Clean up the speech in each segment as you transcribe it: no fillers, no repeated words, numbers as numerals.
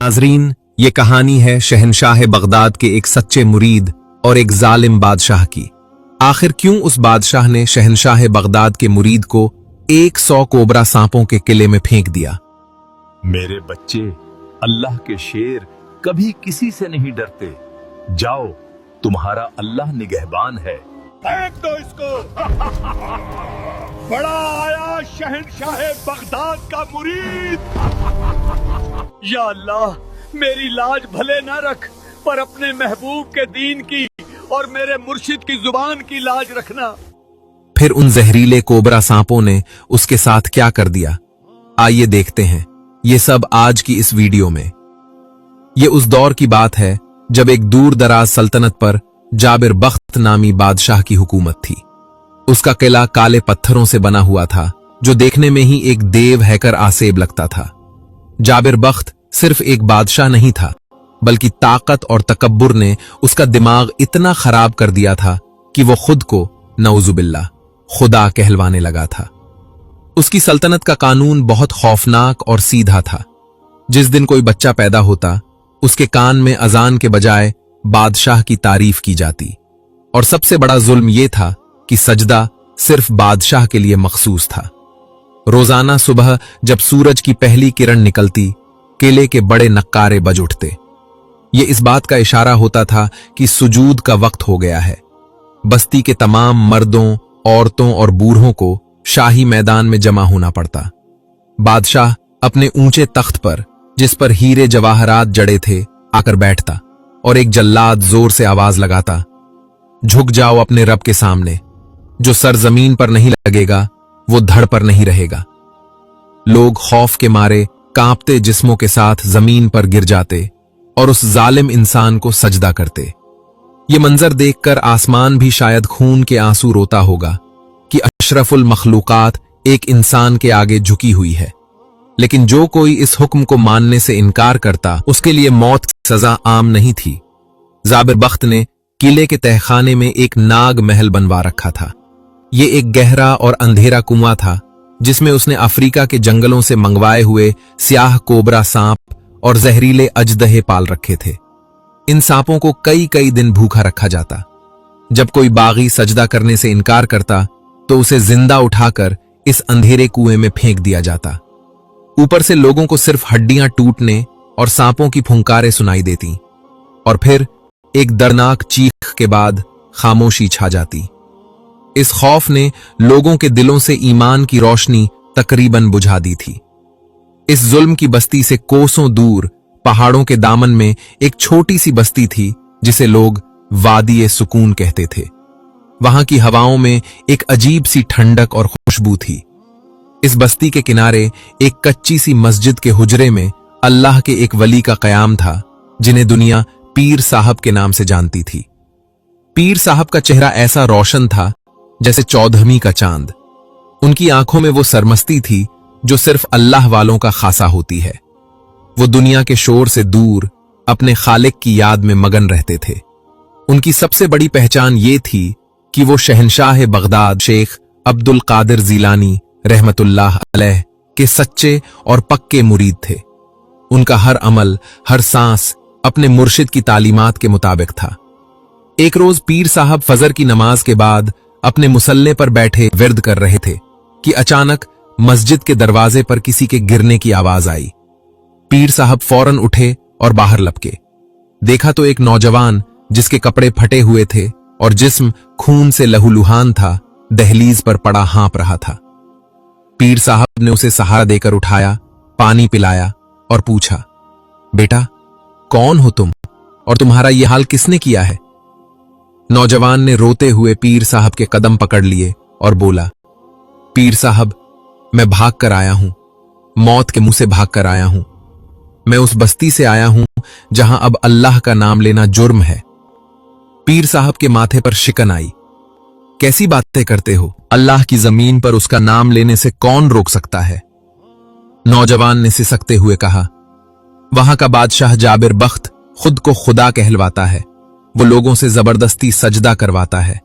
नाजरीन, ये कहानी है शहनशाह बगदाद के एक सच्चे मुरीद और एक जालिम बादशाह की। आखिर क्यों उस बादशाह ने शहनशाह बगदाद के मुरीद को 100 कोबरा सांपों के किले में फेंक दिया? मेरे बच्चे, अल्लाह के शेर कभी किसी से नहीं डरते। जाओ, तुम्हारा अल्लाह निगहबान है। फेंक दो इसको। बड़ा आया शहनशाह बगदाद का मुरीद। या अल्लाह, मेरी लाज भले न रख, पर अपने महबूब के दीन की और मेरे मुर्शिद की जुबान की लाज रखना। फिर उन जहरीले कोबरा सांपों ने उसके साथ क्या कर दिया, आइए देखते हैं ये सब आज की इस वीडियो में। ये उस दौर की बात है जब एक दूर दराज सल्तनत पर जाबिर बख्त नामी बादशाह की हुकूमत थी। उसका किला काले पत्थरों से बना हुआ था, जो देखने में ही एक देव हैकर आसेब लगता था। जाबिर बख्त सिर्फ एक बादशाह नहीं था, बल्कि ताकत और तकब्बुर ने उसका दिमाग इतना खराब कर दिया था कि वो खुद को नऊजुबिल्लाह खुदा कहलवाने लगा था। उसकी सल्तनत का कानून बहुत खौफनाक और सीधा था। जिस दिन कोई बच्चा पैदा होता, उसके कान में अजान के बजाय बादशाह की तारीफ की जाती, और सबसे बड़ा जुल्म यह था कि सजदा सिर्फ बादशाह के लिए मखसूस था। रोजाना सुबह जब सूरज की पहली किरण निकलती, किले के बड़े नक्कारे बज उठते। ये इस बात का इशारा होता था कि सुजूद का वक्त हो गया है। बस्ती के तमाम मर्दों, औरतों और बूढ़ों को शाही मैदान में जमा होना पड़ता। बादशाह अपने ऊंचे तख्त पर, जिस पर हीरे जवाहरात जड़े थे, आकर बैठता और एक जल्लाद जोर से आवाज लगाता, झुक जाओ अपने रब के सामने। जो सर जमीन पर नहीं लगेगा वो धड़ पर नहीं रहेगा। लोग खौफ के मारे कांपते जिस्मों के साथ जमीन पर गिर जाते और उस जालिम इंसान को सजदा करते। ये मंजर देखकर आसमान भी शायद खून के आंसू रोता होगा कि अशरफुल मखलूकात एक इंसान के आगे झुकी हुई है। लेकिन जो कोई इस हुक्म को मानने से इनकार करता, उसके लिए मौत की सजा आम नहीं थी। जाबिर बख्त ने किले के तहखाने में एक नाग महल बनवा रखा था। ये एक गहरा और अंधेरा कुआं था, जिसमें उसने अफ्रीका के जंगलों से मंगवाए हुए स्याह कोबरा सांप और जहरीले अजदहे पाल रखे थे। इन सांपों को कई कई दिन भूखा रखा जाता। जब कोई बागी सजदा करने से इनकार करता, तो उसे जिंदा उठाकर इस अंधेरे कुएं में फेंक दिया जाता। ऊपर से लोगों को सिर्फ हड्डियां टूटने और सांपों की फुंकारें सुनाई देती, और फिर एक दर्दनाक चीख के बाद खामोशी छा जाती। इस खौफ ने लोगों के दिलों से ईमान की रोशनी तकरीबन बुझा दी थी। इस जुल्म की बस्ती से कोसों दूर पहाड़ों के दामन में एक छोटी सी बस्ती थी, जिसे लोग वादी सुकून कहते थे। वहां की हवाओं में एक अजीब सी ठंडक और खुशबू थी। इस बस्ती के किनारे एक कच्ची सी मस्जिद के हुजरे में अल्लाह के एक वली का कयाम था, जिन्हें दुनिया पीर साहब के नाम से जानती थी। पीर साहब का चेहरा ऐसा रोशन था जैसे 14वीं का चांद। उनकी आंखों में वो सरमस्ती थी जो सिर्फ अल्लाह वालों का खासा होती है। वो दुनिया के शोर से दूर अपने खालिक की याद में मगन रहते थे। उनकी सबसे बड़ी पहचान ये थी कि वो शहनशाह बगदाद शेख अब्दुल कादिर जीलानी रहमतुल्लाह अलैह के सच्चे और पक्के मुरीद थे। उनका हर अमल, हर सांस अपने मुर्शिद की तालीमात के मुताबिक था। एक रोज पीर साहब फजर की नमाज के बाद अपने मुसल्ले पर बैठे विर्द कर रहे थे कि अचानक मस्जिद के दरवाजे पर किसी के गिरने की आवाज आई। पीर साहब फौरन उठे और बाहर लपके। देखा तो एक नौजवान, जिसके कपड़े फटे हुए थे और जिस्म खून से लहूलुहान था, दहलीज पर पड़ा हाँप रहा था। पीर साहब ने उसे सहारा देकर उठाया, पानी पिलाया और पूछा, बेटा कौन हो तुम, और तुम्हारा यह हाल किसने किया है? नौजवान ने रोते हुए पीर साहब के कदम पकड़ लिए और बोला, पीर साहब, मैं भाग कर आया हूं, मौत के मुंह से भाग कर आया हूं। मैं उस बस्ती से आया हूं जहां अब अल्लाह का नाम लेना जुर्म है। पीर साहब के माथे पर शिकन आई। कैसी बातें करते हो? अल्लाह की जमीन पर उसका नाम लेने से कौन रोक सकता है? नौजवान ने सिसकते हुए कहा, वहां का बादशाह जाबिर बख्त खुद को खुदा कहलवाता है। वो लोगों से जबरदस्ती सजदा करवाता है।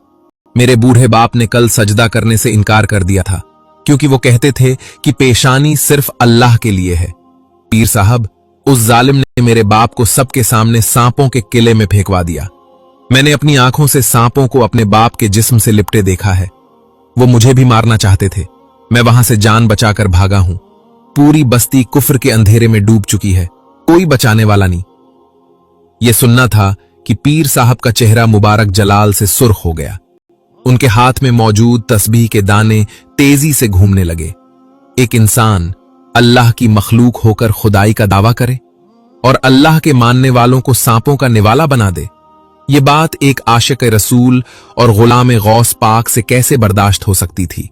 मेरे बूढ़े बाप ने कल सजदा करने से इनकार कर दिया था, क्योंकि वो कहते थे कि पेशानी सिर्फ अल्लाह के लिए है। पीर साहब, उस जालिम ने मेरे बाप को सबके सामने सांपों के किले में फेंकवा दिया। मैंने अपनी आंखों से सांपों को अपने बाप के जिस्म से लिपटे देखा है। वो मुझे भी मारना चाहते थे। मैं वहां से जान बचाकर भागा हूं। पूरी बस्ती कुफ्र के अंधेरे में डूब चुकी है, कोई बचाने वाला नहीं। यह सुनना था कि पीर साहब का चेहरा मुबारक जलाल से सुर्ख हो गया। उनके हाथ में मौजूद तस्बीह के दाने तेजी से घूमने लगे। एक इंसान अल्लाह की मखलूक होकर खुदाई का दावा करे और अल्लाह के मानने वालों को सांपों का निवाला बना दे, ये बात एक आशिक रसूल और गुलाम गौस पाक से कैसे बर्दाश्त हो सकती थी।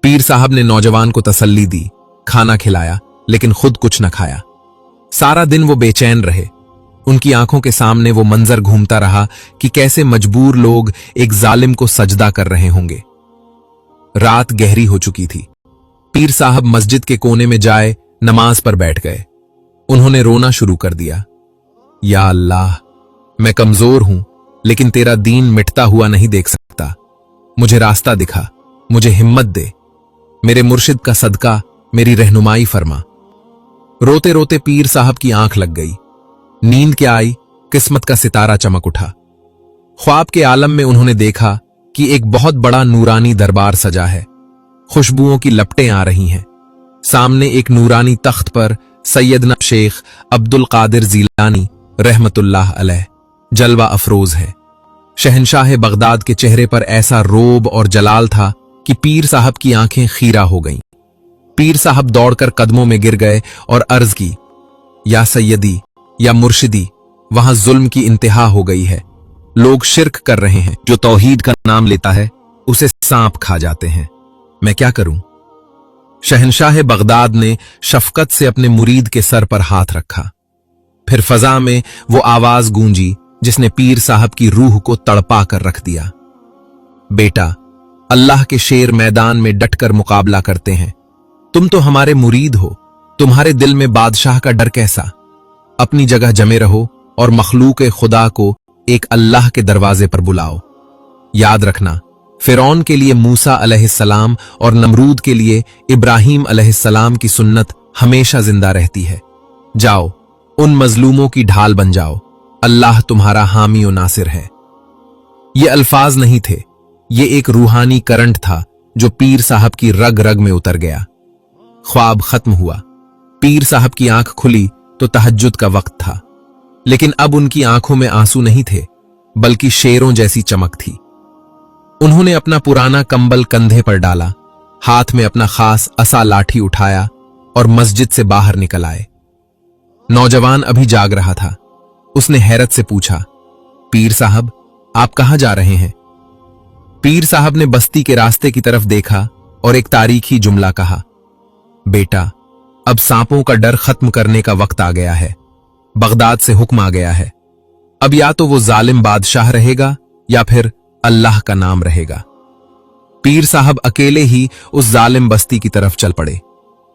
पीर साहब ने नौजवान को तसल्ली दी, खाना खिलाया, लेकिन खुद कुछ न खाया। सारा दिन वो बेचैन रहे। उनकी आंखों के सामने वो मंजर घूमता रहा कि कैसे मजबूर लोग एक जालिम को सजदा कर रहे होंगे। रात गहरी हो चुकी थी। पीर साहब मस्जिद के कोने में जाए नमाज पर बैठ गए। उन्होंने रोना शुरू कर दिया। या अल्लाह, मैं कमजोर हूं, लेकिन तेरा दीन मिटता हुआ नहीं देख सकता। मुझे रास्ता दिखा, मुझे हिम्मत दे। मेरे मुर्शिद का सदका मेरी रहनुमाई फरमा। रोते रोते पीर साहब की आंख लग गई। नींद क्या आई, किस्मत का सितारा चमक उठा। ख्वाब के आलम में उन्होंने देखा कि एक बहुत बड़ा नूरानी दरबार सजा है। खुशबुओं की लपटें आ रही हैं। सामने एक नूरानी तख्त पर सैयदना शेख अब्दुल कादिर जीलानी रहमतुल्लाह अलैह जलवा अफरोज है। शहनशाह बगदाद के चेहरे पर ऐसा रोब और जलाल था कि पीर साहब की आंखें खीरा हो गईं। पीर साहब दौड़कर कदमों में गिर गए और अर्ज की, या सैयदी, या मुर्शिदी, वहां जुल्म की इंतहा हो गई है। लोग शिर्क कर रहे हैं। जो तौहीद का नाम लेता है उसे सांप खा जाते हैं। मैं क्या करूं? शहनशाह बगदाद ने शफकत से अपने मुरीद के सर पर हाथ रखा। फिर फजा में वो आवाज गूंजी जिसने पीर साहब की रूह को तड़पा कर रख दिया। बेटा, अल्लाह के शेर मैदान में डटकर मुकाबला करते हैं। तुम तो हमारे मुरीद हो, तुम्हारे दिल में बादशाह का डर कैसा? अपनी जगह जमे रहो और मखलूक खुदा को एक अल्लाह के दरवाजे पर बुलाओ। याद रखना, फिरौन के लिए मूसा अलैहिस्सलाम और नमरूद के लिए इब्राहीम अलैहिस्सलाम की सुन्नत हमेशा जिंदा रहती है। जाओ, उन मजलूमों की ढाल बन जाओ। अल्लाह तुम्हारा हामी और नासिर है। ये अल्फाज नहीं थे, ये एक रूहानी करंट था जो पीर साहब की रग रग में उतर गया। ख्वाब खत्म हुआ। पीर साहब की आंख खुली तो तहज्जुद का वक्त था, लेकिन अब उनकी आंखों में आंसू नहीं थे, बल्कि शेरों जैसी चमक थी। उन्होंने अपना पुराना कंबल कंधे पर डाला, हाथ में अपना खास असा लाठी उठाया और मस्जिद से बाहर निकल आए। नौजवान अभी जाग रहा था। उसने हैरत से पूछा, पीर साहब, आप कहां जा रहे हैं? पीर साहब ने बस्ती के रास्ते की तरफ देखा और एक तारीखी जुमला कहा, बेटा, अब सांपों का डर खत्म करने का वक्त आ गया है। बगदाद से हुक्म आ गया है। अब या तो वो जालिम बादशाह रहेगा या फिर अल्लाह का नाम रहेगा। पीर साहब अकेले ही उस जालिम बस्ती की तरफ चल पड़े।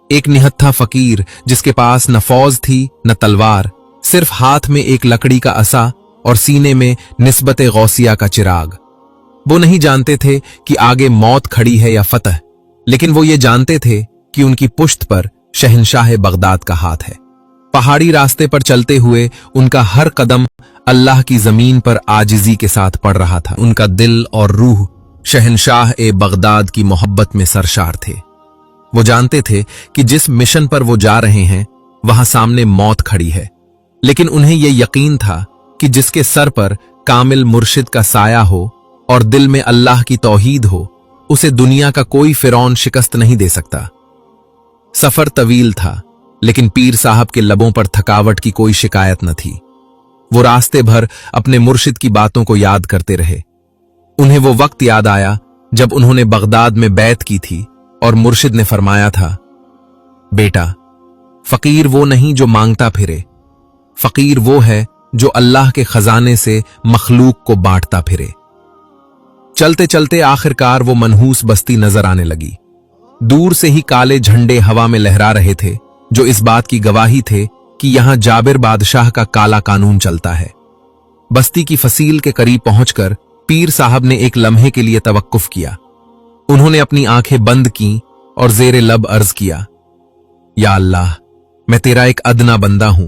एक निहत्था फकीर जिसके पास न फौज थी न तलवार, सिर्फ हाथ में एक लकड़ी का असा और सीने में निस्बत गौसिया का चिराग। वो नहीं जानते थे कि आगे मौत खड़ी है या फतह, लेकिन वो ये जानते थे कि उनकी पुश्त पर शहनशाह बगदाद का हाथ है। पहाड़ी रास्ते पर चलते हुए उनका हर कदम अल्लाह की जमीन पर आजिजी के साथ पड़ रहा था। उनका दिल और रूह शहनशाह ए बगदाद की मोहब्बत में सरशार थे। वो जानते थे कि जिस मिशन पर वो जा रहे हैं वहां सामने मौत खड़ी है, लेकिन उन्हें यह यकीन था कि जिसके सर पर कामिल मुर्शिद का साया हो और दिल में अल्लाह की तौहीद हो, उसे दुनिया का कोई फिरौन शिकस्त नहीं दे सकता। सफर तवील था, लेकिन पीर साहब के लबों पर थकावट की कोई शिकायत न थी। वो रास्ते भर अपने मुर्शिद की बातों को याद करते रहे। उन्हें वो वक्त याद आया जब उन्होंने बगदाद में बैत की थी और मुर्शिद ने फरमाया था, बेटा, फकीर वो नहीं जो मांगता फिरे, फकीर वो है जो अल्लाह के खजाने से मखलूक को बांटता फिरे। चलते चलते आखिरकार वो मनहूस बस्ती नजर आने लगी। दूर से ही काले झंडे हवा में लहरा रहे थे, जो इस बात की गवाही थे कि यहां जाबिर बादशाह का काला कानून चलता है। बस्ती की फसील के करीब पहुंचकर पीर साहब ने एक लम्हे के लिए तवक्कुफ किया। उन्होंने अपनी आंखें बंद की और जेरे लब अर्ज किया, या अल्लाह, मैं तेरा एक अदना बंदा हूं